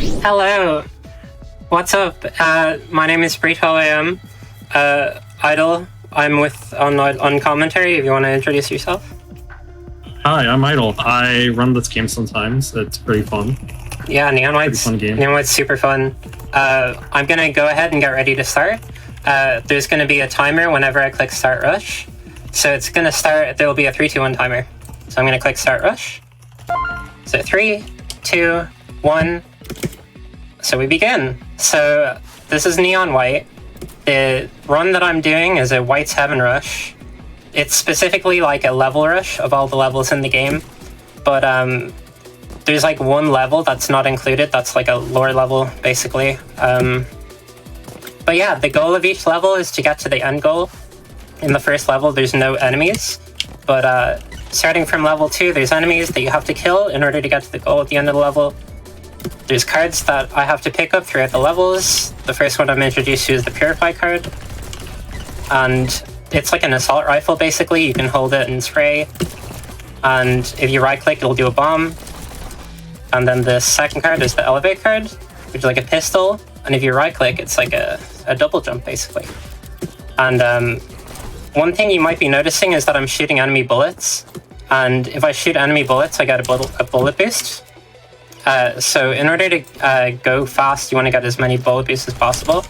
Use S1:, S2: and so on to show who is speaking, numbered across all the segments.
S1: Hello. What's up? My name is bree12am. Idyll. I'm on commentary. If you want to introduce yourself.
S2: Hi, I'm Idyll. I run this game sometimes. It's pretty fun.
S1: Yeah, Neon White's super fun. I'm gonna go ahead and get ready to start. There's gonna be a timer whenever I click Start Rush. So it's gonna start. There will be a 3, 2, 1 timer. So I'm gonna click Start Rush. So 3, 2, 1. So we begin. So this is Neon White. The run that I'm doing is a White's Heaven Rush. It's specifically like a level rush of all the levels in the game, but there's like one level that's not included. That's like a lore level, basically. But yeah, the goal of each level is to get to the end goal. In the first level, there's no enemies, but starting from level 2, there's enemies that you have to kill in order to get to the goal at the end of the level. There's cards that I have to pick up throughout the levels. The first one I'm introduced to is the Purify card. And it's like an assault rifle, basically. You can hold it and spray. And if you right-click, it'll do a bomb. And then the second card is the Elevate card, which is like a pistol. And if you right-click, it's like a double jump, basically. And one thing you might be noticing is that I'm shooting enemy bullets. And if I shoot enemy bullets, I get a bullet boost. So in order to go fast, you want to get as many bullet boosts as possible.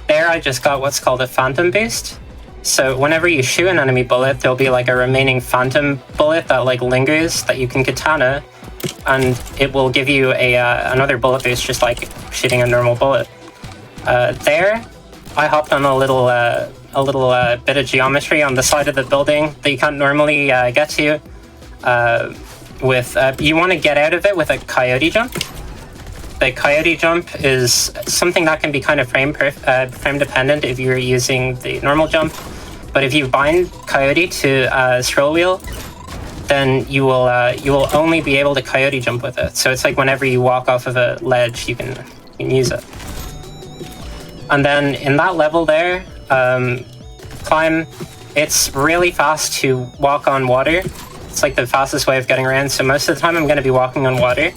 S1: There I just got what's called a phantom boost. So whenever you shoot an enemy bullet, there'll be like a remaining phantom bullet that like lingers that you can katana, and it will give you another bullet boost just like shooting a normal bullet. There, I hopped on a little bit of geometry on the side of the building that you can't normally get to. You want to get out of it with a coyote jump. The coyote jump is something that can be kind of frame dependent if you're using the normal jump. But if you bind coyote to a scroll wheel, then you will only be able to coyote jump with it. So it's like whenever you walk off of a ledge, you can use it. And then in that level there, climb. It's really fast to walk on water. It's like the fastest way of getting around, so most of the time I'm going to be walking on water.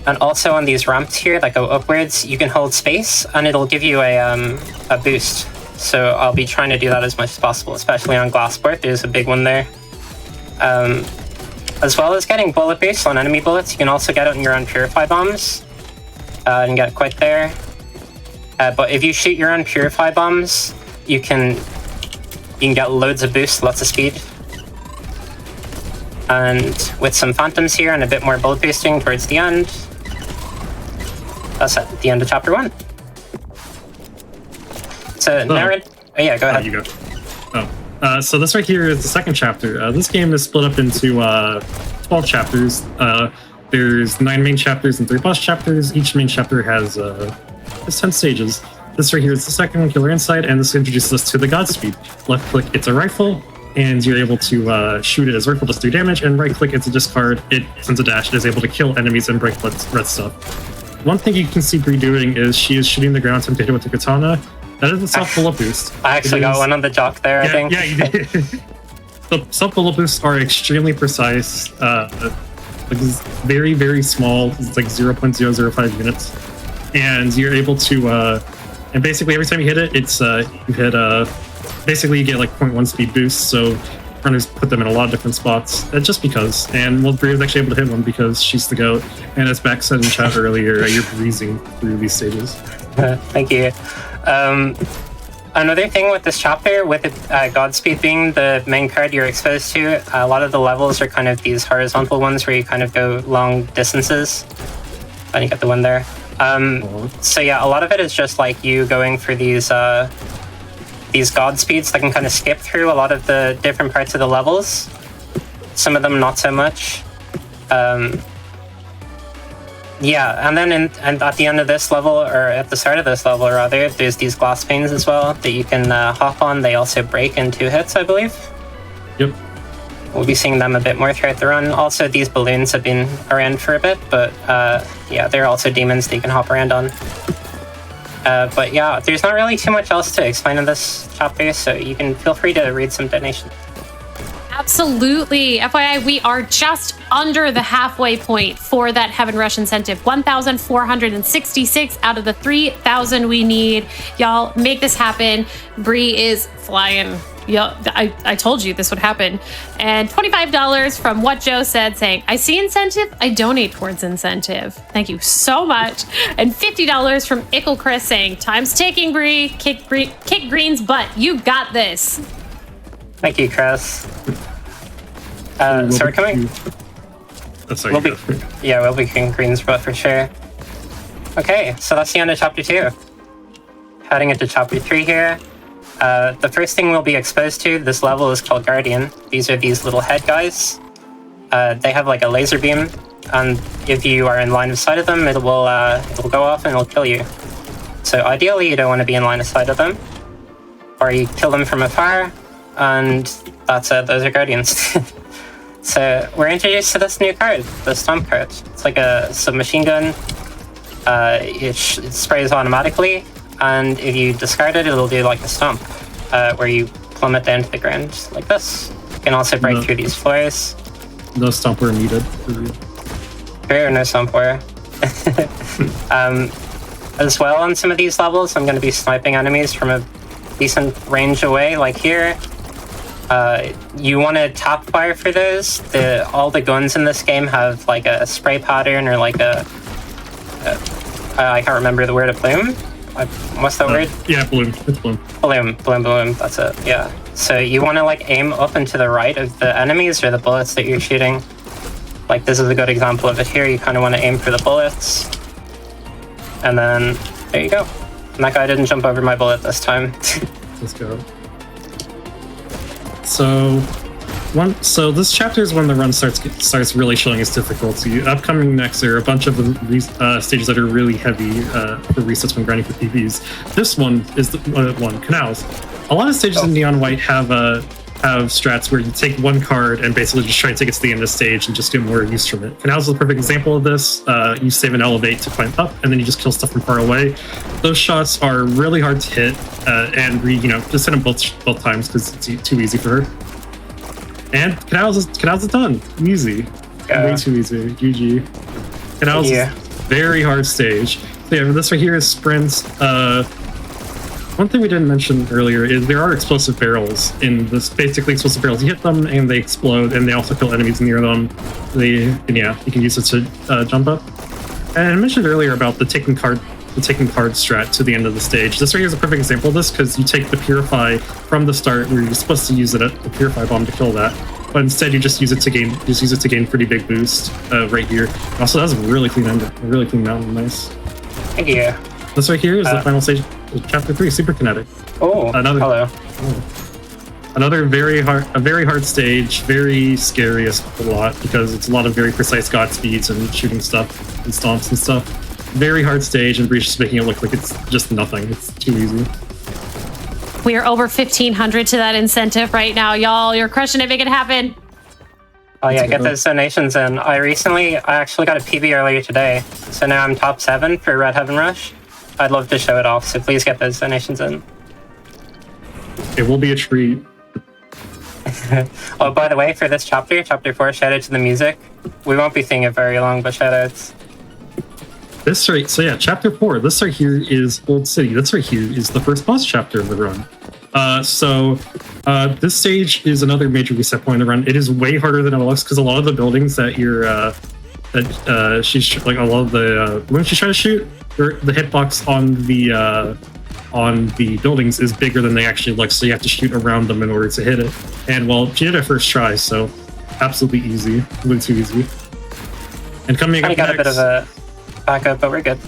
S1: And also on these ramps here that go upwards, you can hold space, and it'll give you a boost. So I'll be trying to do that as much as possible, especially on Glassport. There's a big one there. As well as getting bullet boosts on enemy bullets, you can also get it in your own Purify bombs, and get quite there. But if you shoot your own Purify bombs, you can get loads of boosts, lots of speed. And with some phantoms here and a bit more bullet boosting towards the end, that's at the end of chapter 1. So oh yeah, go ahead.
S2: You go. So this right here is the second chapter. This game is split up into 12 chapters. There's 9 main chapters and 3 boss chapters. Each main chapter has 10 stages. This right here is the second one, Killer Insight, and this introduces us to the Godspeed. Left click, it's a rifle, and you're able to shoot it as rifle, does 3 damage, and right click, it's a discard. It sends a dash. It is able to kill enemies and break red stuff. One thing you can see Bree doing is she is shooting the ground to hit it with the katana. That is a self-bullet boost.
S1: I actually got one on the jock there, I think.
S2: Yeah, you did. The self-bullet boosts are extremely precise. Very, very small. It's like 0.005 units. And you're able to... and basically every time you hit it, it's you hit... basically you get like 0.1 speed boost, so runners put them in a lot of different spots, just because. And well, Bree was actually able to hit one because she's the GOAT, and as Beck said in chat earlier, you're breezing through these stages.
S1: Thank you. Another thing with this chapter, with Godspeed being the main card you're exposed to, a lot of the levels are kind of these horizontal ones where you kind of go long distances, and you get the one there. So yeah, a lot of it is just like you going for these Godspeeds that can kind of skip through a lot of the different parts of the levels. Some of them not so much. Yeah, and then and at the end of this level, or at the start of this level rather, there's these glass panes as well that you can hop on. They also break in 2 hits, I believe.
S2: Yep.
S1: We'll be seeing them a bit more throughout the run. Also, these balloons have been around for a bit, but yeah, they're also demons that you can hop around on. But yeah, there's not really too much else to explain in this chapter, so you can feel free to read some donations.
S3: Absolutely. FYI, we are just under the halfway point for that Heaven Rush incentive. 1,466 out of the 3,000 we need. Y'all, make this happen. Bree is flying. Yeah, I told you this would happen. And $25 from What Joe Said, saying, I see incentive, I donate towards incentive. Thank you so much. And $50 from Ickle Chris, saying, time's ticking, Bree. Kick Green's butt. You got this.
S1: Thank you, Chris. So we're coming. We'll be kicking Green's butt for sure. Okay, so that's the end of chapter 2. Heading into chapter 3 here. The first thing we'll be exposed to, this level is called Guardian. These are these little head guys. They have like a laser beam, and if you are in line of sight of them, it'll go off and it'll kill you. So ideally, you don't want to be in line of sight of them, or you kill them from afar, and that's it. Those are Guardians. So we're introduced to this new card, the Stomp card. It's like a submachine gun. It sprays automatically. And if you discard it, it'll do like a stomp, where you plummet down to the ground like this. You can also break through these floors.
S2: No stomp were needed.
S1: True, no stomp were. As well, on some of these levels, I'm going to be sniping enemies from a decent range away, like here. You want to tap fire for those. All the guns in this game have like a spray pattern or like I can't remember the word, a plume? What's that word?
S2: Yeah, bloom. It's bloom.
S1: Bloom. That's it. Yeah. So you want to like aim up and to the right of the enemies or the bullets that you're shooting. Like this is a good example of it here. You kind of want to aim for the bullets, and then there you go. And that guy didn't jump over my bullet this time.
S2: Let's go. So this chapter is when the run starts really showing its difficulty. Upcoming next are a bunch of stages that are really heavy for resets when grinding for PvPs. This one is the one, Canals. A lot of stages in Neon White have strats where you take one card and basically just try and take it to the end of the stage and just get more use from it. Canals is a perfect example of this. You save and elevate to climb up, and then you just kill stuff from far away. Those shots are really hard to hit, and just hit them both times because it's too easy for her. And Canals is done. Easy. Way too easy. GG. Canals is very hard stage. So yeah, this right here is sprints. One thing we didn't mention earlier is there are explosive barrels in this. Basically, explosive barrels. You hit them and they explode, and they also kill enemies near them. You can use it to jump up. And I mentioned earlier about the taking card strat to the end of the stage. This right here is a perfect example of this because you take the Purify from the start where you're supposed to use it at the Purify bomb to kill that, but instead you just use it to gain pretty big boost right here. Also, that's a really clean mountain. Nice.
S1: Thank you.
S2: This right here is the final stage, chapter 3, Super Kinetic.
S1: Oh, hello.
S2: Another very hard stage, very scary as a lot because it's a lot of very precise god speeds and shooting stuff and stomps and stuff. Very hard stage, and Breach is making it look like it's just nothing. It's too easy.
S3: We are over 1,500 to that incentive right now, y'all. You're crushing it. Make it happen.
S1: Oh yeah, get those donations in. I actually got a PB earlier today, so now I'm top 7 for Red Heaven Rush. I'd love to show it off, so please get those donations in.
S2: It will be a treat.
S1: Oh, by the way, for this chapter 4, shout out to the music. We won't be seeing it very long, but shout outs.
S2: Chapter 4. This right here is Old City. This right here is the first boss chapter of the run. This stage is another major reset point in the run. It is way harder than it looks because a lot of the buildings that she's like, a lot of the when she's trying to shoot, the hitbox on the buildings is bigger than they actually look, so you have to shoot around them in order to hit it. And she did it first try, so absolutely easy, a little too easy. And coming up next, a bit of a
S1: backup, but we're good.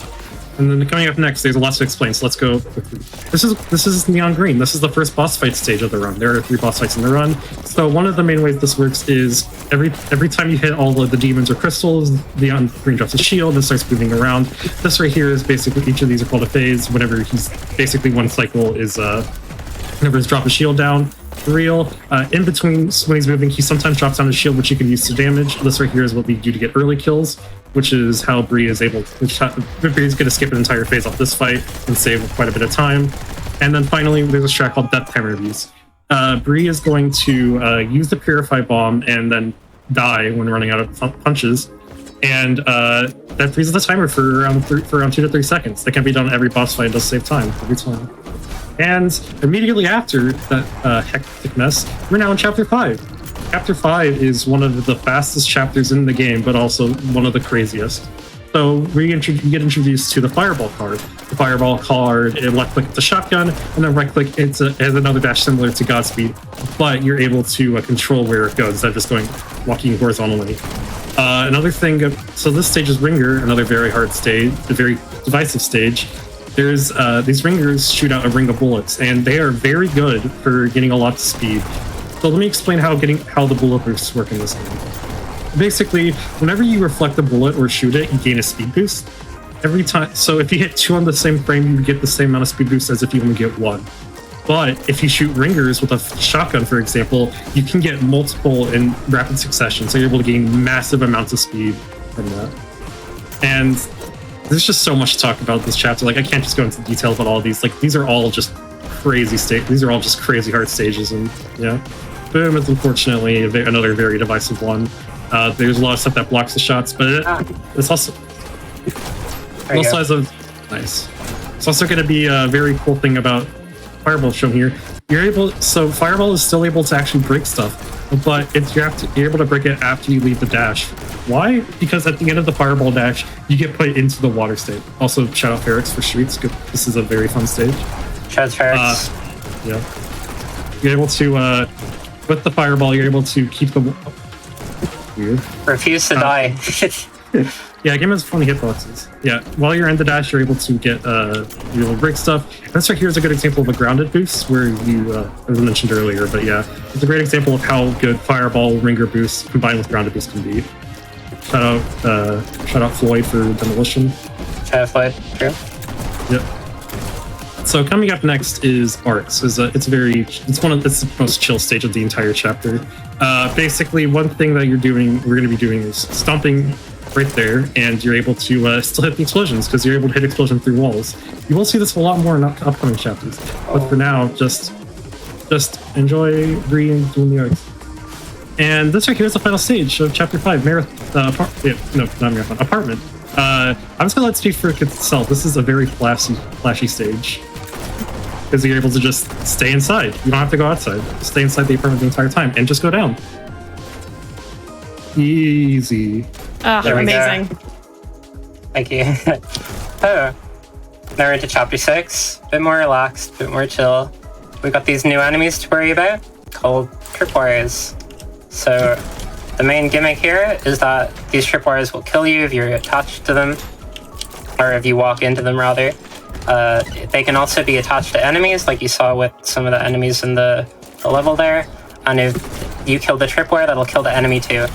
S2: And then coming up next, there's a lot to explain, so let's go quickly. This is Neon Green. This is the first boss fight stage of the run. There are 3 boss fights in the run. So one of the main ways this works is every time you hit all of the demons or crystals, Neon Green drops a shield and starts moving around. This right here is basically, each of these are called a phase. Whenever he's basically, one cycle is whenever he's drop a shield down. For real, in between when he's moving, he sometimes drops down a shield, which you can use to damage. This right here is what we do to get early kills, which is how Bree is able to. Bree's going to skip an entire phase off this fight and save quite a bit of time. And then finally, there's a strat called Death Time Reviews. Bree is going to use the Purify Bomb and then die when running out of punches. And that freezes the timer for around 2 to 3 seconds. That can be done every boss fight. It does save time every time. And immediately after that hectic mess, we're now in Chapter 5. Chapter 5 is one of the fastest chapters in the game, but also one of the craziest. So we get introduced to the Fireball card. The Fireball card, left-click it's a shotgun, and then right-click it has another dash similar to Godspeed, but you're able to control where it goes instead of just walking horizontally. Another thing, so this stage is Ringer, another very hard stage, a very divisive stage. There's these Ringers shoot out a ring of bullets, and they are very good for getting a lot of speed. So let me explain how the bullet bursts work in this game. Basically, whenever you reflect a bullet or shoot it, you gain a speed boost. Every time, so if you hit 2 on the same frame, you get the same amount of speed boost as if you only get 1. But if you shoot Ringers with a shotgun, for example, you can get multiple in rapid succession, so you're able to gain massive amounts of speed from that. And there's just so much to talk about this chapter. Like, I can't just go into detail about all of these. Like, these are all just crazy these are all just crazy hard stages, and yeah. Boom is unfortunately another very divisive one. There's a lot of stuff that blocks the shots, but it's also has a nice. It's also going to be a very cool thing about Fireball shown here. So Fireball is still able to actually break stuff, but you're able to break it after you leave the dash. Why? Because at the end of the Fireball dash, you get put into the water state. Also, shout out Ferrex for streets. Good. This is a very fun stage.
S1: Shout out Ferrex.
S2: Yeah. You're able to with the Fireball, you're able to keep the weird.
S1: Refuse to die.
S2: Yeah, game has funny hitboxes. Yeah, while you're in the dash, you're able to get you're able to break stuff. This right here is a good example of a grounded boost, where you as I mentioned earlier. But yeah, it's a great example of how good Fireball Ringer boost combined with grounded boost can be. Shout out Floyd for demolition.
S1: Shout out Floyd. True.
S2: Yep. So coming up next is Arcs. It's the most chill stage of the entire chapter. Basically, one thing that we're going to be doing is stomping right there, and you're able to still hit the explosions because you're able to hit explosions through walls. You will see this a lot more in upcoming chapters, but for now, just enjoy Bree and doing the Arcs. And this right here is the final stage of Chapter 5, Apartment. I'm just gonna let it speak for itself. This is a very flashy stage. Because you're able to just stay inside. You don't have to go outside. Just stay inside the apartment the entire time and just go down. Easy.
S3: Oh, amazing.
S1: Thank you. Oh. Now we're into Chapter 6. A bit more relaxed, a bit more chill. We've got these new enemies to worry about called tripwires. So the main gimmick here is that these tripwires will kill you if you're attached to them, or if you walk into them rather. They can also be attached to enemies, like you saw with some of the enemies in the level there. And if you kill the tripwire, that'll kill the enemy too.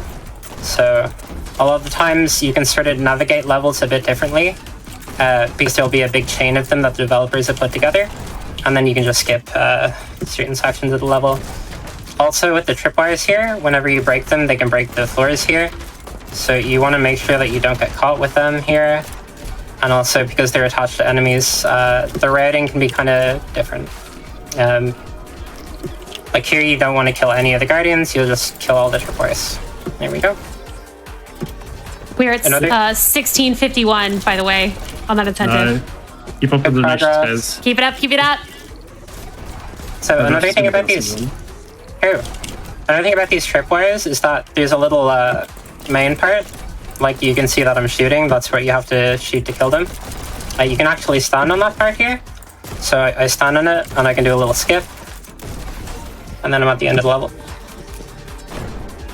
S1: So a lot of the times you can sort of navigate levels a bit differently, because there'll be a big chain of them that the developers have put together, and then you can just skip certain sections of the level. Also with the tripwires here, whenever you break them, they can break the floors here. So you want to make sure that you don't get caught with them here. And also because they're attached to enemies, the routing can be kind of different. Like here, you don't want to kill any of the guardians, you'll just kill all the tripwires. There we go.
S3: We're at 1651, by the way, on that attentive.
S2: Keep up with the next guys.
S3: Keep it up, keep it up.
S1: So another thing about these tripwires is that there's a little main part. Like you can see that I'm shooting, that's where you have to shoot to kill them. You can actually stand on that part here. So I stand on it and I can do a little skip. And then I'm at the end of the level.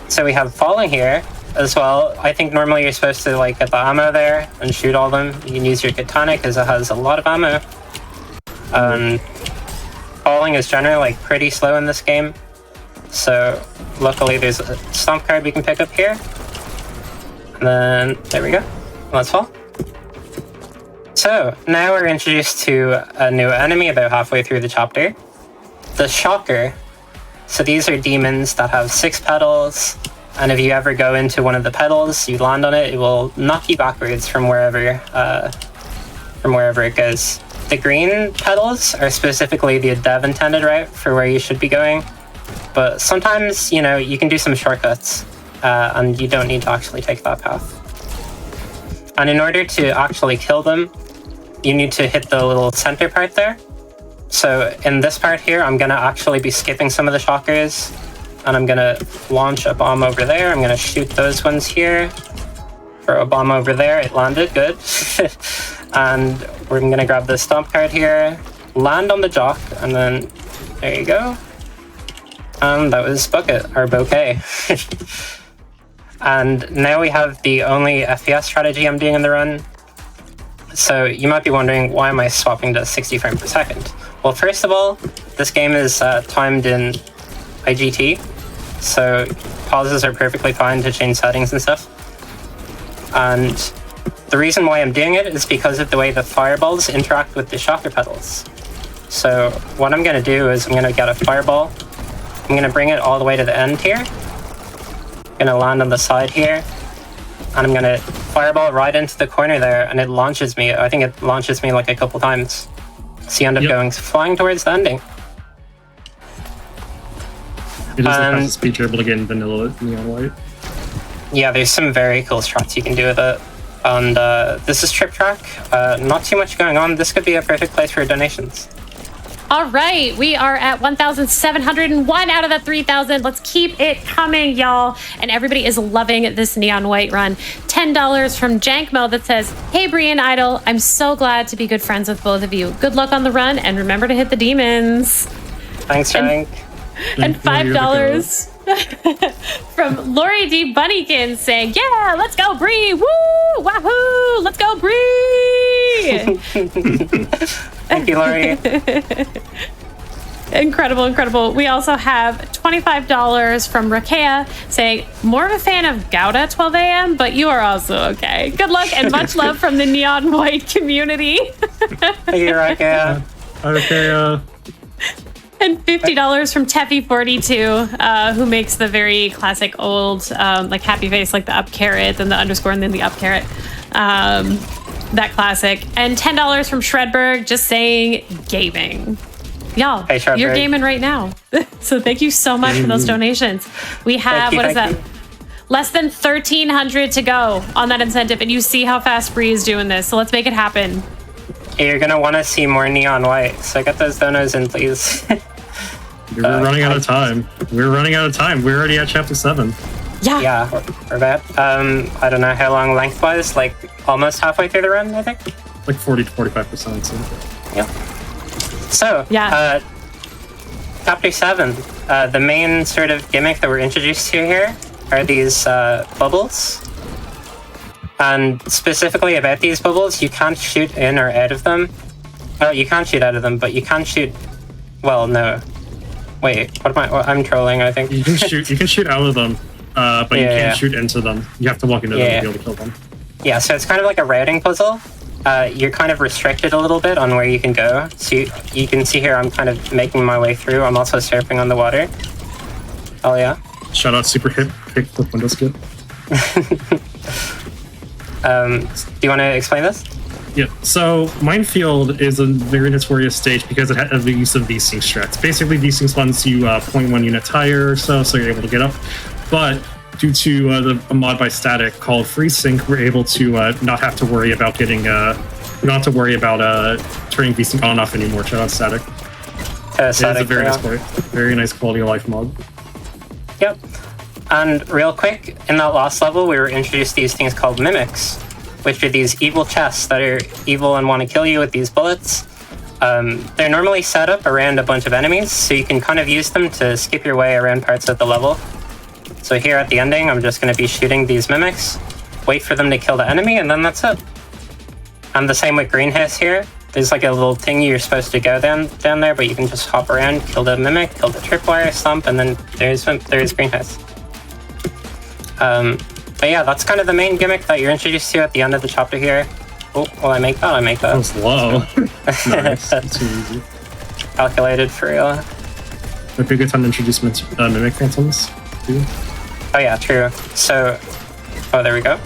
S1: So we have falling here as well. I think normally you're supposed to like get the ammo there and shoot all them. You can use your katana because it has a lot of ammo. Falling is generally like pretty slow in this game. So luckily there's a stomp card we can pick up here. And then there we go. Let's fall. So now we're introduced to a new enemy about halfway through the chapter. The Shocker. So these are demons that have 6 petals, and if you ever go into one of the petals, you land on it, it will knock you backwards from wherever it goes. the green petals are specifically the dev intended route for where you should be going. But sometimes, you know, you can do some shortcuts, and you don't need to actually take that path. And in order to actually kill them, you need to hit the little center part there. So in this part here, I'm gonna actually be skipping some of the shockers, and I'm gonna launch a bomb over there. I'm gonna shoot those ones here. Throw a bomb over there, it landed, good. And we're gonna grab the stomp card here, land on the jock, and then there you go. And that was bucket, or bouquet. And now we have the only FPS strategy I'm doing in the run. So you might be wondering, why am I swapping to 60 frames per second? Well, first of all, this game is timed in IGT, so pauses are perfectly fine to change settings and stuff. And the reason why I'm doing it is because of the way the fireballs interact with the shocker petals. So what I'm going to do is I'm going to get a fireball. I'm going to bring it all the way to the end here. I'm going to land on the side here. And I'm going to fireball right into the corner there, and it launches me. I think it launches me like a couple times. So you end up going flying towards the ending.
S2: It is the fastest speed you're able to get in vanilla neon white.
S1: Yeah, there's some very cool strats you can do with it. And this is Trip Track. Not too much going on. This could be a perfect place for donations.
S3: All right, we are at 1,701 out of the 3,000. Let's keep it coming, y'all. And everybody is loving this neon white run. $10 from Jankmo that says, "Hey, Bree and Idyll, I'm so glad to be good friends with both of you. Good luck on the run, and remember to hit the demons."
S1: Thanks, Jank.
S3: And $5 from Lori D. Bunnykin saying, "Yeah, let's go, Bree! Woo! Wahoo! Let's go, Bree!"
S1: Thank you, Lori.
S3: Incredible, incredible. We also have $25 from Rakea saying, "More of a fan of Gouda 12 a.m., but you are also okay. Good luck and much love from the neon white community."
S1: Thank you, Rakea.
S2: Okay,
S3: And $50 from Teffy42, who makes the very classic old, like happy face, like the up caret and the underscore and then the up caret. That classic. And $10 from Shredberg, just saying gaming. Y'all,
S1: hey,
S3: you're gaming right now. So thank you so much for those donations. We have, what is that? Less than 1,300 to go on that incentive. And you see how fast Bree is doing this. So let's make it happen.
S1: Hey, you're going to want to see more neon white. So get those donos in, please.
S2: We're running out of time. We're running out of time. We're already at chapter 7.
S1: Yeah, we're bad. I don't know how long lengthwise, like almost halfway through the run, I think.
S2: Like 40 to 45%. So.
S1: Yeah. So, chapter 7. The main sort of gimmick that we're introduced to here are these bubbles. And specifically about these bubbles, you can't shoot in or out of them. Oh, you can't shoot out of them, but you can shoot... Well, no. Wait, what am I... Well, I'm trolling, I think.
S2: You can shoot out of them, but you can't shoot into them. You have to walk into them to be able to kill them.
S1: Yeah, so it's kind of like a routing puzzle. You're kind of restricted a little bit on where you can go. So you can see here I'm kind of making my way through. I'm also surfing on the water. Oh, yeah.
S2: Shout out Super Hip Kick Flip Window Skip.
S1: Do you want to explain this?
S2: Yeah, so Minefield is a very notorious stage because it has the use of V-Sync strats. Basically, V-Sync lets you 0.1 units higher or so you're able to get up. But due to a mod by Static called FreeSync, we're able to not have to worry about getting, not to worry about turning V-Sync on and off anymore. Shout out Static. It's a very nice quality of life mod.
S1: Yep. And real quick, in that last level, we were introduced to these things called mimics, which are these evil chests that are evil and want to kill you with these bullets. They're normally set up around a bunch of enemies, so you can kind of use them to skip your way around parts of the level. So here at the ending, I'm just going to be shooting these mimics, wait for them to kill the enemy, and then that's it. And the same with Greenhouse here. There's like a little thing you're supposed to go down there, but you can just hop around, kill the mimic, kill the tripwire, stomp, and then there's Greenhouse. But yeah, that's kind of the main gimmick that you're introduced to at the end of the chapter here. Oh, will I make that? I make that.
S2: That was low. Nice. That's too easy.
S1: Calculated for real.
S2: Might be a good time to introduce Mimic Phantoms, too.
S1: Oh yeah, true. So, oh, there we go.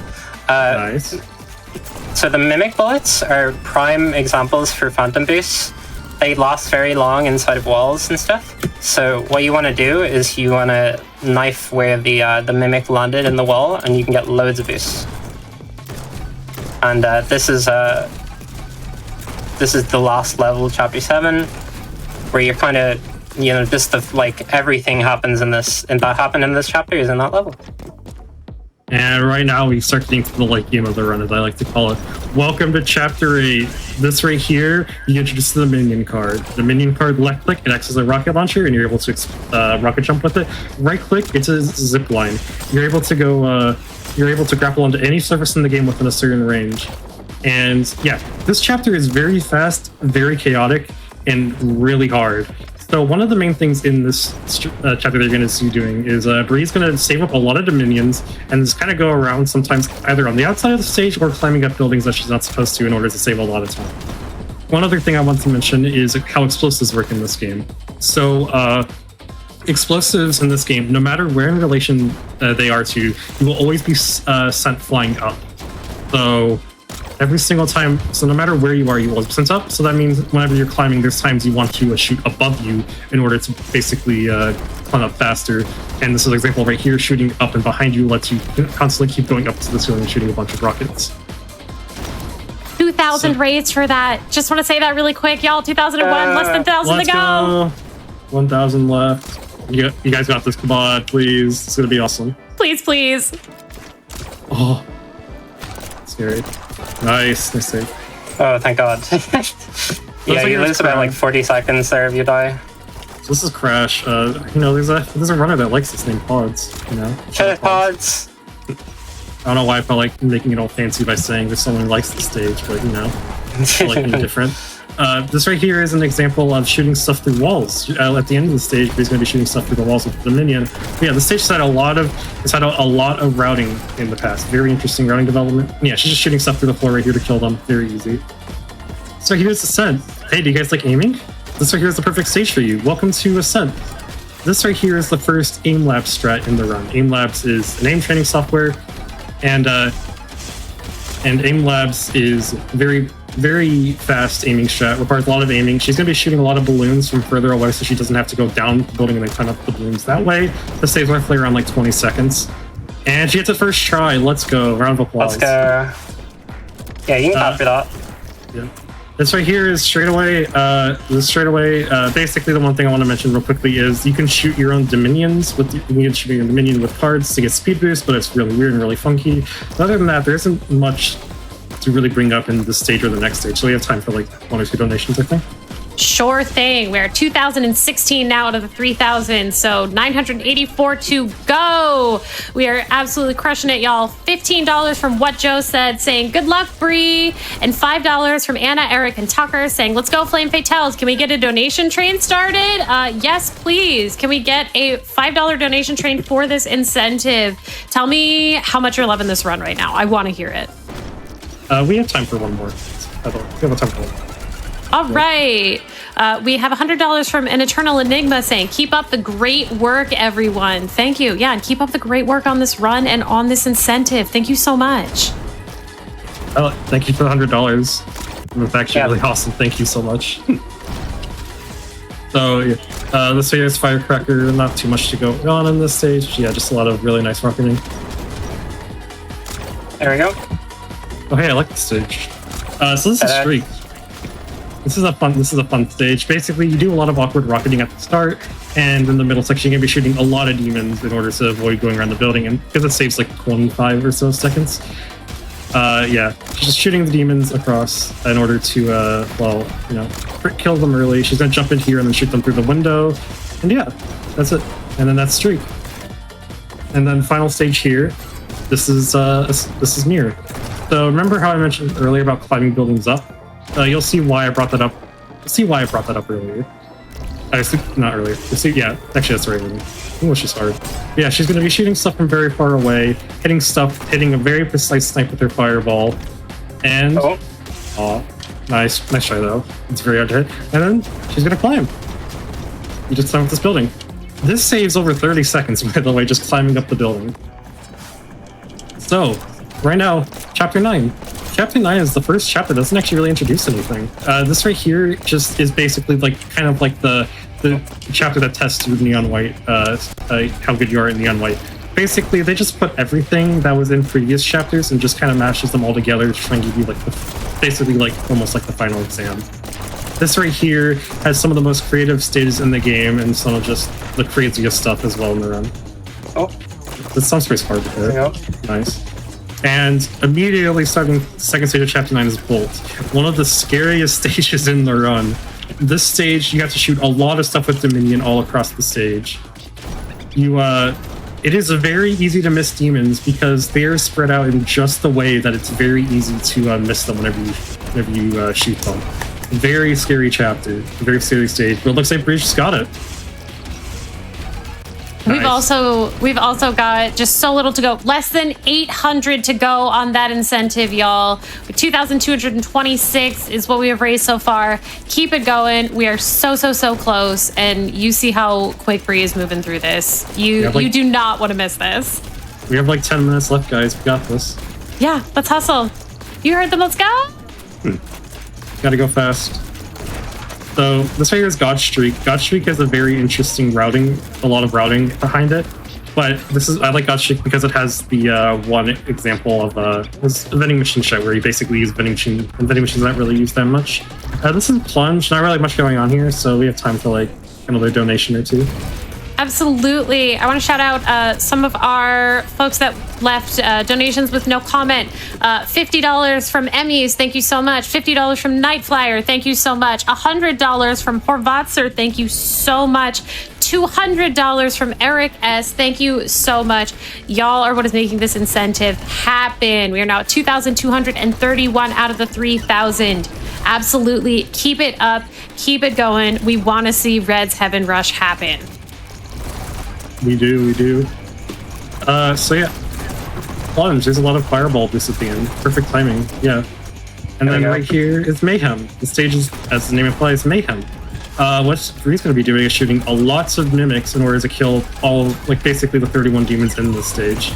S2: Nice.
S1: So the Mimic bullets are prime examples for Phantom boosts. They last very long inside of walls and stuff. So what you want to do is you want to knife where the Mimic landed in the wall, and you can get loads of boosts. And this is the last level, Chapter 7, where you're kind of, you know, just like everything happens in this, and that happened in this chapter is in that level.
S2: And right now we start getting to the late game of the run, as I like to call it. Welcome to Chapter 8. This right here, you get introduced to the minion card. The minion card, left click, it acts as a rocket launcher, and you're able to rocket jump with it. Right click, it's a zip line. You're able to go, you're able to grapple onto any surface in the game within a certain range. And yeah, this chapter is very fast, very chaotic, and really hard. So one of the main things in this chapter that you're going to see doing is Bree's going to save up a lot of Dominions and just kind of go around sometimes either on the outside of the stage or climbing up buildings that she's not supposed to in order to save a lot of time. One other thing I want to mention is how explosives work in this game. So explosives in this game, no matter where in relation they are to, you will always be sent flying up. So every single time, so no matter where you are, you will be sent up. So that means whenever you're climbing, there's times you want to shoot above you in order to basically climb up faster. And this is an example right here, shooting up and behind you lets you constantly keep going up to the ceiling and shooting a bunch of rockets.
S3: 2,000 raids for that. Just want to say that really quick, y'all. 2001, less than 1,000 to go.
S2: 1,000 left. You guys got this. Come on, please. It's going to be awesome.
S3: Please, please.
S2: Oh, scary. Nice save.
S1: Oh, thank God. Yeah, you lose about like 40 seconds there if you die.
S2: So this is Crash. You know, there's a runner that likes this name, Pods. You know,
S1: Pods.
S2: I don't know why I felt like making it all fancy by saying there's someone who likes the stage, but you know, I like being different. This right here is an example of shooting stuff through walls. At the end of the stage, he's going to be shooting stuff through the walls with the minion. But yeah, the stage has had a lot of routing in the past. Very interesting routing development. Yeah, she's just shooting stuff through the floor right here to kill them. Very easy. So here's Ascent. Hey, do you guys like aiming? This right here is the perfect stage for you. Welcome to Ascent. This right here is the first aim labs strat in the run. Aim labs is an aim training software, and aim labs is very fast aiming strat, requires a lot of aiming. She's going to be shooting a lot of balloons from further away so she doesn't have to go down the building and then climb up the balloons that way. This saves roughly around like 20 seconds. And she gets it first try. Let's go. Round of applause.
S1: Let's go. Yeah, you can clap for that.
S2: Yeah. This right here is basically the one thing I want to mention real quickly is you can shoot your own Dominions you can shoot your Dominion with cards to get speed boost, but it's really weird and really funky. But other than that, there isn't much to really bring up in this stage or the next stage. So we have time for like 1 or 2 donations, I think.
S3: Sure thing. We're 2,016 now out of the 3,000, so 984 to go. We are absolutely crushing it, y'all. $15 from What Joe Said, saying good luck, Bree, and $5 from Anna, Eric, and Tucker, saying let's go, Flame Fatales. Can we get a donation train started? Yes, please. Can we get a $5 donation train for this incentive? Tell me how much you're loving this run right now. I want to hear it.
S2: We have time for one more. We have time for one more.
S3: All right. We have $100 from An Eternal Enigma saying, keep up the great work, everyone. Thank you. Yeah, and keep up the great work on this run and on this incentive. Thank you so much.
S2: Oh, thank you for the $100. It's actually really awesome. Thank you so much. So, yeah, this video is Firecracker. Not too much to go on in this stage. Yeah, just a lot of really nice rocketing.
S1: There we go.
S2: Oh, hey, I like the stage. So this is Streak. This is a fun stage. Basically, you do a lot of awkward rocketing at the start, and in the middle section, you're gonna be shooting a lot of demons in order to avoid going around the building, and because it saves like 25 or so seconds. Yeah, just shooting the demons across in order to, kill them early. She's gonna jump in here and then shoot them through the window, and yeah, that's it. And then that's Streak. And then final stage here. This is Mirror. So remember how I mentioned earlier about climbing buildings up? You'll see why I brought that up. Earlier. Not earlier. Yeah, actually that's right. English is hard. Yeah, she's going to be shooting stuff from very far away, hitting a very precise snipe with her fireball, and nice try though. It's very hard to hit. And then she's going to climb. You just climb up this building. This saves over 30 seconds, by the way, just climbing up the building. So, right now, Chapter 9. Chapter 9 is the first chapter that doesn't actually really introduce anything. This right here just is basically like kind of like the chapter that tests you Neon White, how good you are in Neon White. Basically, they just put everything that was in previous chapters and just kind of mashes them all together to try and give you like basically like almost like the final exam. This right here has some of the most creative stages in the game and some of just the craziest stuff as well in the run.
S1: Oh.
S2: This sounds pretty hard to hit.
S1: Yep.
S2: Nice. And immediately starting second stage of chapter 9 is Bolt. One of the scariest stages in the run. This stage, you have to shoot a lot of stuff with Dominion all across the stage. It is very easy to miss demons because they are spread out in just the way that it's very easy to miss them whenever you shoot them. Very scary chapter, very scary stage, but it looks like Breach just got it.
S3: Nice. We've also got just so little to go. Less than 800 to go on that incentive, y'all. 2,226 is what we have raised so far. Keep it going. We are so close, and you see how quick Bree is moving through this. You do not want to miss this.
S2: We have like 10 minutes left, guys. We got this.
S3: Yeah, let's hustle. You heard them. Let's go.
S2: Gotta go fast. So this right here is God Streak. God Streak has a very interesting routing, a lot of routing behind it. But I like God Streak because it has the one example of this vending machine shot where you basically use vending machines. And vending machines aren't really used that much. This is Plunge. Not really much going on here, so we have time for like another donation or two.
S3: Absolutely. I want to shout out some of our folks that left donations with no comment. $50 from Emmys, thank you so much. $50 from Nightflyer, thank you so much. $100 from Horvatser, thank you so much. $200 from Eric S. Thank you so much. Y'all are what is making this incentive happen. We are now at 2,231 out of the 3,000. Absolutely. Keep it up. Keep it going. We want to see Red's Heaven Rush happen.
S2: We do. So yeah. Plunge, there's a lot of fireball boosts at the end. Perfect timing, yeah. And then right here is Mayhem. The stage is, as the name implies, Mayhem. What Bree's going to be doing is shooting lots of mimics in order to kill all, like basically the 31 demons in this stage.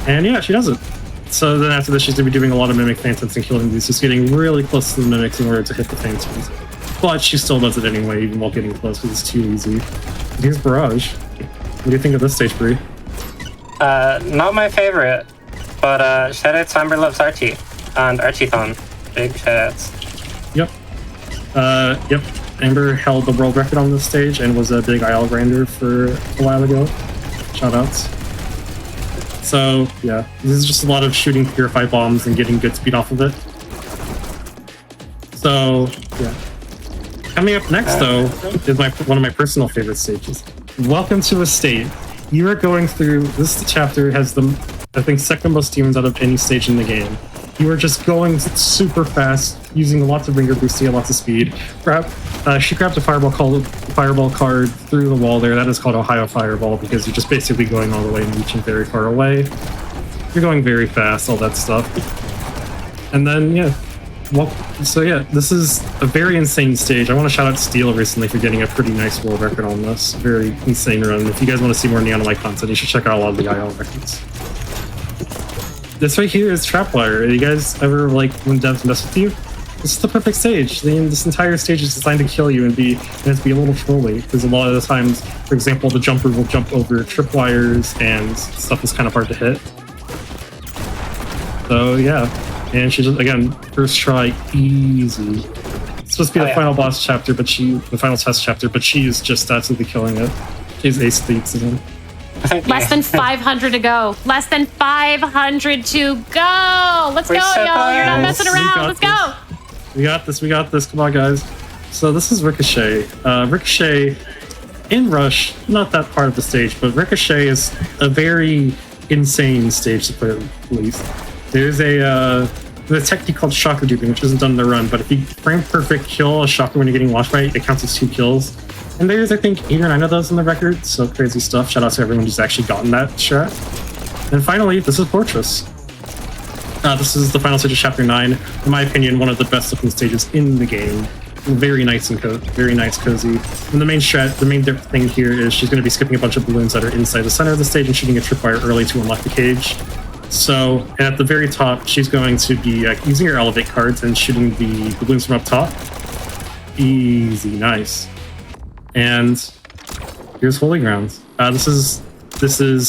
S2: And yeah, she does it. So then after this, she's going to be doing a lot of mimic phantoms and killing these, just getting really close to the mimics in order to hit the phantoms. But she still does it anyway, even while getting close, because it's too easy. Here's Barrage. What do you think of this stage, Bree?
S1: Not my favorite, but shout out to Amber Loves Archie and Archie-thon. Big shout outs.
S2: Yep. Amber held the world record on this stage and was a big IL grinder for a while ago. Shout outs. So, yeah, this is just a lot of shooting Purify bombs and getting good speed off of it. So, yeah. Coming up next, though, is one of my personal favorite stages. Welcome to Estate. You are going through, this chapter has the, I think, second most demons out of any stage in the game. You are just going super fast, using lots of ringer boost to get lots of speed. She grabbed a fireball card through the wall there. That is called Ohio Fireball because you're just basically going all the way and reaching very far away. You're going very fast, all that stuff. And then, yeah. Well, so yeah, this is a very insane stage. I want to shout out Steel recently for getting a pretty nice world record on this. Very insane run. If you guys want to see more Neon White content, you should check out a lot of the IL records. This right here is Trapwire. You guys ever like when devs mess with you? This is the perfect stage. This entire stage is designed to kill you and be a little trolly. Because a lot of the times, for example, the jumper will jump over tripwires and stuff is kind of hard to hit. So yeah. And she just, again, first try, easy. It's supposed to be the final boss chapter, the final test chapter, but she is just absolutely killing it. She's ace beats again.
S3: Less than 500 to go. Less than 500 to go. Let's go, y'all. You're not messing around. Let's go.
S2: We got this. Come on, guys. So this is Ricochet. Ricochet in Rush, not that part of the stage, but Ricochet is a very insane stage to put it at least. There's a technique called shocker duping, which isn't done in the run, but if you frame perfect kill a shocker when you're getting launched by it, it counts as 2 kills. And there's, I think, 8 or 9 of those in the record, so crazy stuff. Shout out to everyone who's actually gotten that strat. And finally, this is Fortress. This is the final stage of Chapter 9. In my opinion, one of the best looking stages in the game. Very nice and very nice, cozy. And the main thing here is she's going to be skipping a bunch of balloons that are inside the center of the stage and shooting a tripwire early to unlock the cage. So at the very top, she's going to be using her elevate cards and shooting the balloons from up top. Easy, nice. And here's Holy Ground. This is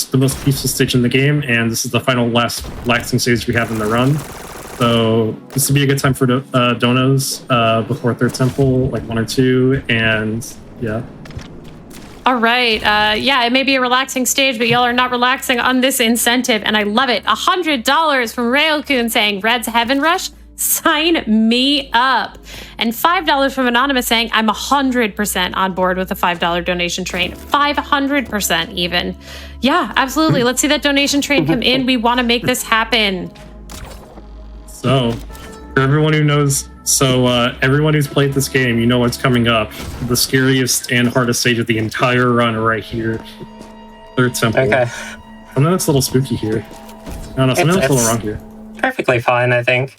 S2: the most peaceful stage in the game, and this is the final last relaxing stage we have in the run. So this would be a good time for donos before Third Temple, like 1 or 2, and yeah.
S3: All right. Yeah, it may be a relaxing stage, but y'all are not relaxing on this incentive, and I love it. $100 from Railcoon saying, Red's Heaven Rush, sign me up. And $5 from Anonymous saying, I'm 100% on board with the $5 donation train. 500% even. Yeah, absolutely. Let's see that donation train come in. We want to make this happen.
S2: So, for everyone who knows, everyone who's played this game, you know what's coming up. The scariest and hardest stage of the entire run right here. Third Temple.
S1: Okay.
S2: Something that's a little spooky here. I don't know, something that's a little wrong here.
S1: Perfectly fine, I think.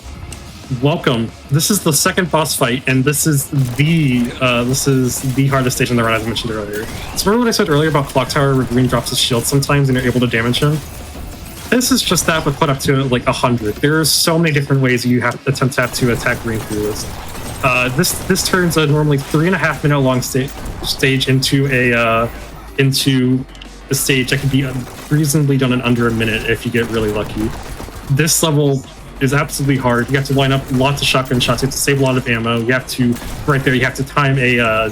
S2: Welcome. This is the second boss fight, and this is the hardest stage in the run, as I mentioned earlier. So remember what I said earlier about Clock Tower, where Green drops his shield sometimes and you're able to damage him? This is just that, but put up to like 100. There are so many different ways you have to attack Green through this. This turns a normally 3.5 minute long stage into a stage that can be reasonably done in under a minute if you get really lucky. This level is absolutely hard. You have to line up lots of shotgun shots. You have to save a lot of ammo. You have to you have to time a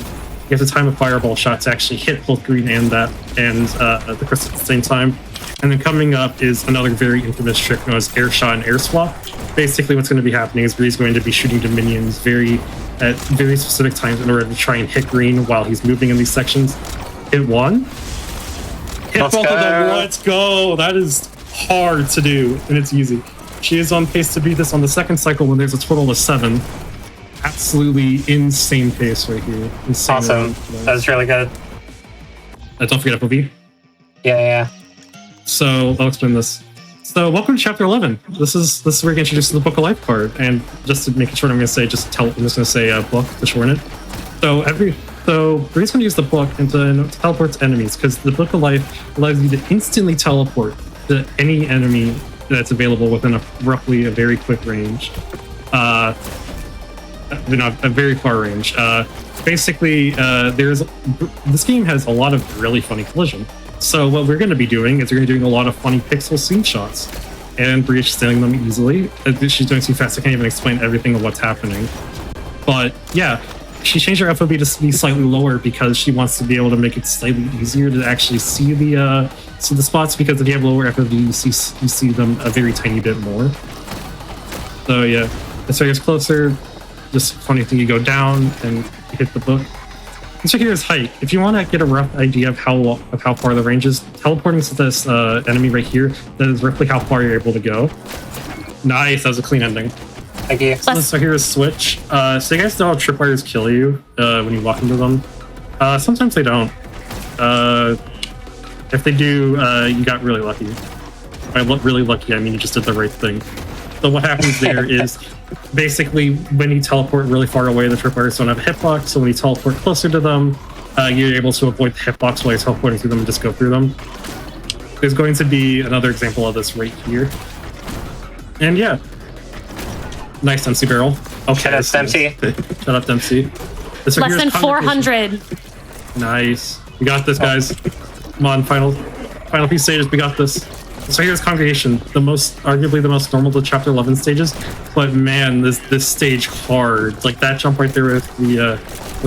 S2: fireball shot to actually hit both Green and the crystal at the same time. And then coming up is another very infamous trick known as air shot and air swap. Basically, what's going to be happening is Bree's going to be shooting to minions at very specific times in order to try and hit Green while he's moving in these sections. Hit one. Hit both of them. Let's go. That is hard to do, and it's easy. She is on pace to beat this on the second cycle when there's a total of 7. Absolutely insane pace right here. Insane.
S1: Awesome. That was really good.
S2: Don't forget FOV.
S1: Yeah.
S2: So I'll explain this. So welcome to chapter 11. This is where we get introduced to the Book of Life card, and just to make it short, I'm just going to say book to shorten it. So Bree's going to use the book and to teleport to enemies, because the Book of Life allows you to instantly teleport to any enemy that's available within a very quick range. A very far range. Basically, this game has a lot of really funny collision. So what we're going to be doing is we're going to be doing a lot of funny pixel scene shots, and Bree is stealing them easily. She's doing too fast, I can't even explain everything of what's happening. But yeah, she changed her FOV to be slightly lower because she wants to be able to make it slightly easier to actually see the spots, because if you have lower FOV, you see them a very tiny bit more. So yeah, as it gets closer, just funny thing, you go down and you hit the book. This right here is height. If you want to get a rough idea of how far the range is, teleporting to this enemy right here, that is roughly how far you're able to go. Nice, that was a clean ending.
S1: Thank you.
S2: So here's switch. So you guys know how tripwires kill you when you walk into them? Sometimes they don't. If they do, you got really lucky. By really lucky, I mean you just did the right thing. So what happens there is, basically, when you teleport really far away, the tripwires don't have a hitbox, so when you teleport closer to them, you're able to avoid the hitbox while you're teleporting through them and just go through them. There's going to be another example of this right here. And yeah. Nice Dempsey barrel. Okay.
S1: Shut up, Dempsey.
S2: Shut up, Dempsey.
S3: Less than 400.
S2: Nice. We got this, guys. Come on, final few stages, we got this. So here's Congregation, arguably the most normal to chapter 11 stages, but man, this stage hard. Like that jump right there with the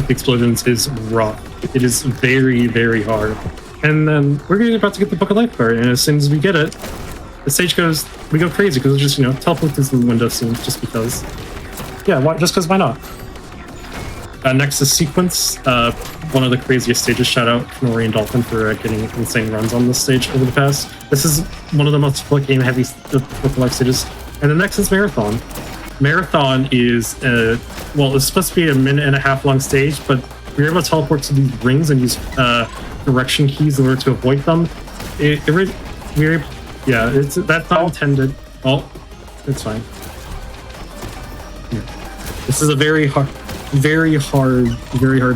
S2: explosions is rough. It is very, very hard. And then we're about to get the Book of Life card, and as soon as we get it, the stage we go crazy because it's just teleport through the window soon, just because. Yeah, just because why not? Next is Sequence, one of the craziest stages. Shout out to Marie and Dolphin for getting insane runs on this stage over the past. This is one of the most game heavy life stages. And the next is Marathon. Marathon is, it's supposed to be a 1.5 minute long stage, but we're able to teleport to these rings and use direction keys in order to avoid them. That's not intended. Oh, it's fine. This is a very hard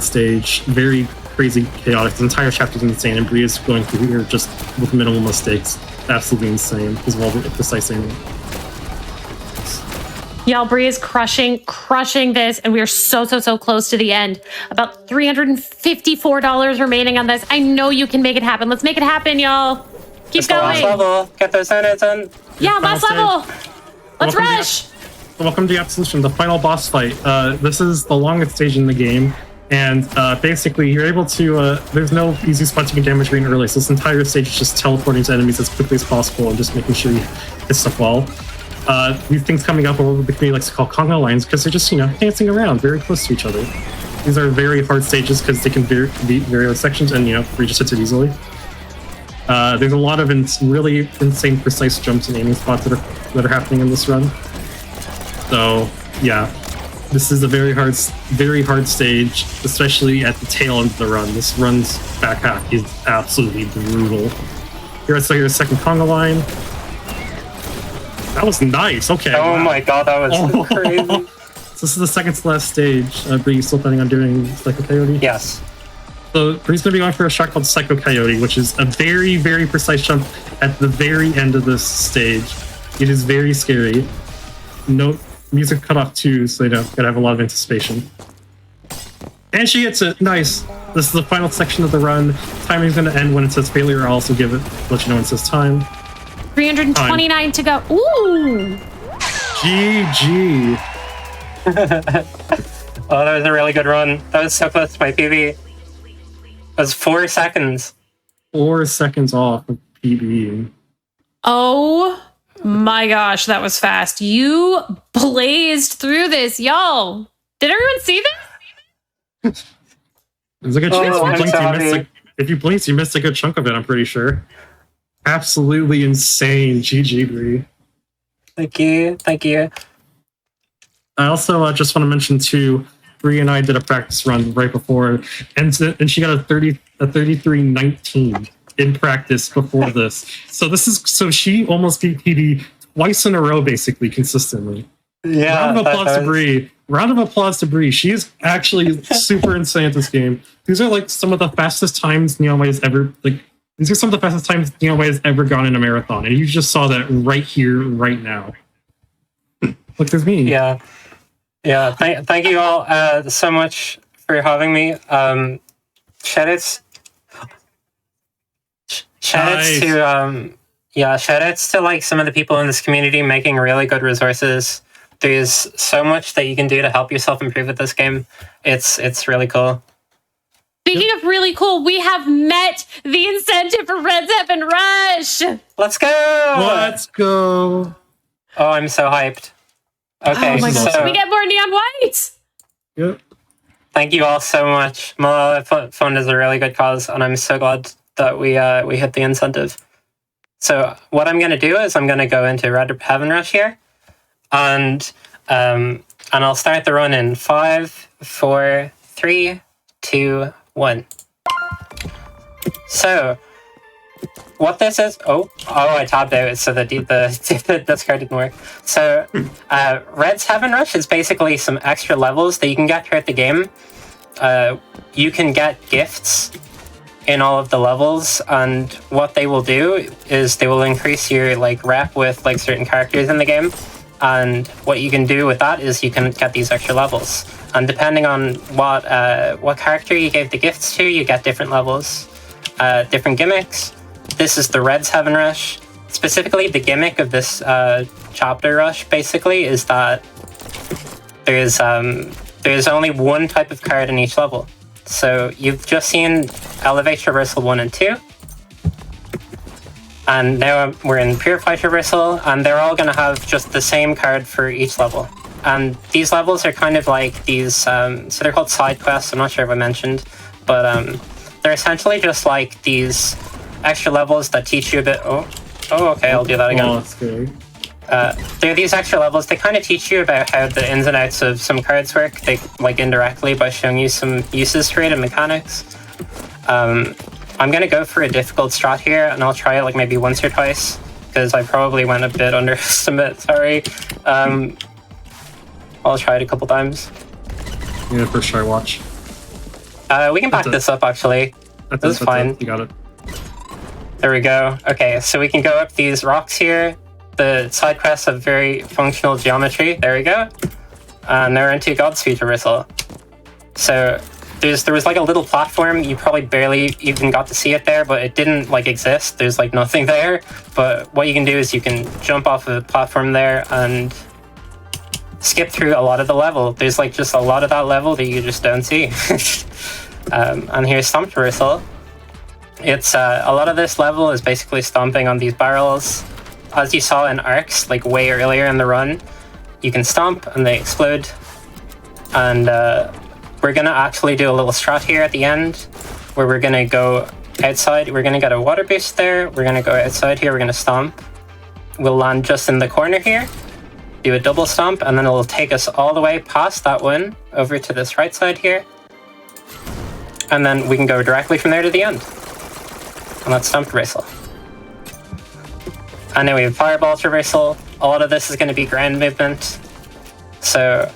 S2: stage, very crazy, chaotic. The entire chapter is insane, and Bree is going through here just with minimal mistakes. absolutely insane as well, the precise aiming.
S3: Y'all, Bree is crushing this, and we are so close to the end. About $354 remaining on this. I know you can make it happen. Let's make it happen, y'all. Keep going.
S1: Last level. Get those donuts in.
S3: Yeah, last level. Let's rush.
S2: Welcome to the Absolution, the final boss fight. This is the longest stage in the game, and basically you're able to, there's no easy spot to get damage green early, so this entire stage is just teleporting to enemies as quickly as possible and just making sure you hit stuff well. These things coming up are what the community likes to call conga lines, because they're just, dancing around very close to each other. These are very hard stages because they can beat various sections and, Bree just hits it easily. There's a lot of really insane precise jumps and aiming spots that are happening in this run. So, yeah, this is a very hard stage, especially at the tail end of the run. This run's back half is absolutely brutal. Here's your second conga line. That was nice. Okay.
S1: Oh wow. My god, that was crazy.
S2: So this is the second to last stage. Bree, you still planning on doing Psycho Coyote?
S1: Yes.
S2: So Bree's going to be going for a shot called Psycho Coyote, which is a very, very precise jump at the very end of this stage. It is very scary. No music cut off too, so gotta have a lot of anticipation. And she hits it. Nice. This is the final section of the run. Timing's going to end when it says failure. I'll also let you know when it says time.
S3: 329 to go. Ooh.
S2: GG.
S1: Oh, that was a really good run. That was so close to my PB. It was 4 seconds.
S2: 4 seconds off of PB.
S3: Oh my gosh, that was fast. You blazed through this, y'all. Did everyone see this?
S2: There's a good chance if you blinked, you missed a good chunk of it, I'm pretty sure. Absolutely insane. GG, Bree.
S1: Thank you.
S2: I also just want to mention too, Bree and I did a practice run right before, and she got a 33-19 in practice before this. So she almost beat PB twice in a row, basically consistently.
S1: Yeah.
S2: Round of applause to Bree. Round of applause to Bree. She is actually super insane at this game. These are like some of the fastest times Neonwhite has ever These are some of the fastest times Neonwhite has ever gone in a marathon, and you just saw that right here, right now. Look, there's me.
S1: Yeah. Thank you all so much for having me. Shoutouts to like some of the people in this community making really good resources. There's so much that you can do to help yourself improve at this game. It's really cool.
S3: Speaking of really cool, we have met the incentive for Red's Heaven Rush.
S1: Let's go!
S2: Let's go!
S1: Oh, I'm so hyped. Okay,
S3: oh my gosh, we get more Neon White.
S2: Yep.
S1: Thank you all so much. Malala Fund is a really good cause, and I'm so glad that we hit the incentive. So what I'm going to do is I'm going to go into Red Heaven Rush here, and I'll start the run in 5, 4, 3, 2, 1. So what this is, I tabbed out so that the discard didn't work. So Red's Heaven Rush is basically some extra levels that you can get throughout the game. You can get gifts in all of the levels, and what they will do is they will increase your rep with certain characters in the game. And what you can do with that is you can get these extra levels. And depending on what character you gave the gifts to, you get different levels, different gimmicks. This is the Red's Heaven Rush. Specifically, the gimmick of this chapter rush basically is that there's only one type of card in each level. So you've just seen Elevate Traversal 1 and 2. And now we're in Purify Traversal, and they're all going to have just the same card for each level. And these levels are kind of like these, so they're called side quests, I'm not sure if I mentioned, but they're essentially just like these extra levels that teach you a bit. Okay, I'll do that again.
S2: Oh, that's good.
S1: They're these extra levels. They kind of teach you about how the ins and outs of some cards work, they indirectly by showing you some uses for it and mechanics. I'm going to go for a difficult strat here, and I'll try it maybe once or twice, because I probably went a bit underestimate, sorry. I'll try it a couple times.
S2: Yeah, first try watch.
S1: We can back this up, actually. That's fine.
S2: You got it.
S1: There we go. Okay, so we can go up these rocks here. The side quests have very functional geometry. There we go. And they're into Godspeed traversal. So there was like a little platform. You probably barely even got to see it there, but it didn't like exist. There's like nothing there. But what you can do is you can jump off of the platform there and skip through a lot of the level. There's like just a lot of that level that you just don't see. And here's Stomp traversal. It's a lot of this level is basically stomping on these barrels. As you saw in Arcs, like way earlier in the run, you can stomp and they explode. And we're gonna actually do a little strat here at the end, where we're gonna go outside. We're gonna get a water boost there. We're gonna go outside here. We're gonna stomp. We'll land just in the corner here, do a double stomp, and then it'll take us all the way past that one over to this right side here. And then we can go directly from there to the end. And that's Stomp traversal. And then we have Fireball traversal. A lot of this is going to be ground movement. So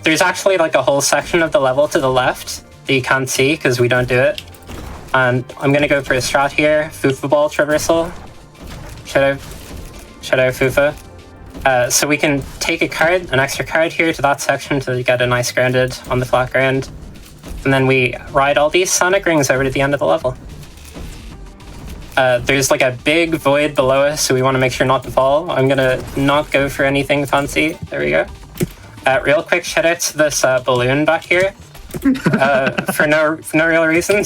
S1: there's actually like a whole section of the level to the left that you can't see because we don't do it. And I'm going to go for a strat here. Fufa Ball traversal. Shadow Fufa. So we can take an extra card here to that section to get a nice grounded on the flat ground. And then we ride all these Sonic rings over to the end of the level. There's like a big void below us, so we want to make sure not to fall. I'm gonna not go for anything fancy. There we go. Real quick shout out to this balloon back here. For no real reason.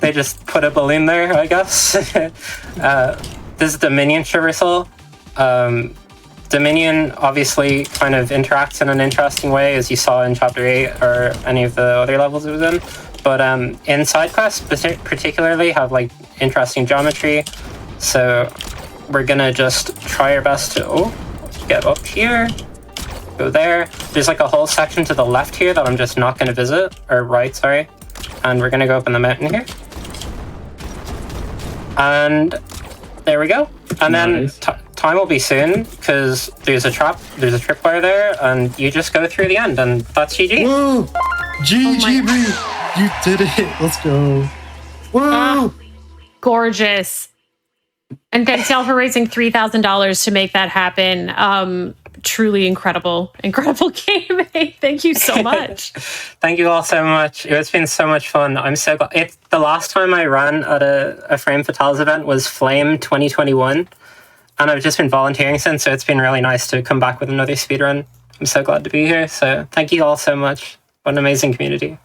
S1: They just put a balloon there, I guess. This is Dominion traversal. Dominion obviously kind of interacts in an interesting way, as you saw in Chapter 8 or any of the other levels it was in. But in side quests particularly have like interesting geometry. So we're gonna just try our best to get up here, go there. There's like a whole section to the left here that I'm just not gonna visit, or right, sorry. And we're gonna go up in the mountain here. And there we go. And
S2: nice.
S1: then time will be soon, because there's a tripwire there, and you just go through the end, and that's GG.
S2: Whoa! GG, Bree! You did it! Let's go. Whoa!
S3: Gorgeous. And thanks y'all for raising $3,000 to make that happen. Truly incredible gaming. Thank you so much.
S1: Thank you all so much. It's been so much fun. I'm so glad. The last time I ran at a Frame Fatales event was Flame 2021. And I've just been volunteering since, so it's been really nice to come back with another speedrun. I'm so glad to be here. So thank you all so much. What an amazing community.